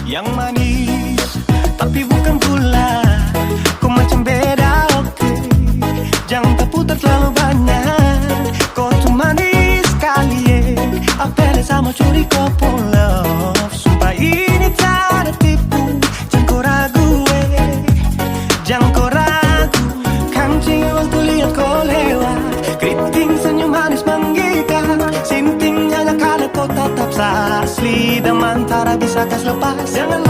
yang manis, tapi bukan pula kau macam beda, oke. Jangan terputar terlalu banyak, kau tuh manis sekali, apel sama curi kau pulau. Sumpah ini tak ada tipu, jangan kau ragu, jangan kau ragu. Kancing waktu lihat kau lewat, keriting senyum manis menggigit, sintingnya karena kau tetap asli dan mantara bisa kas lepas. Jangan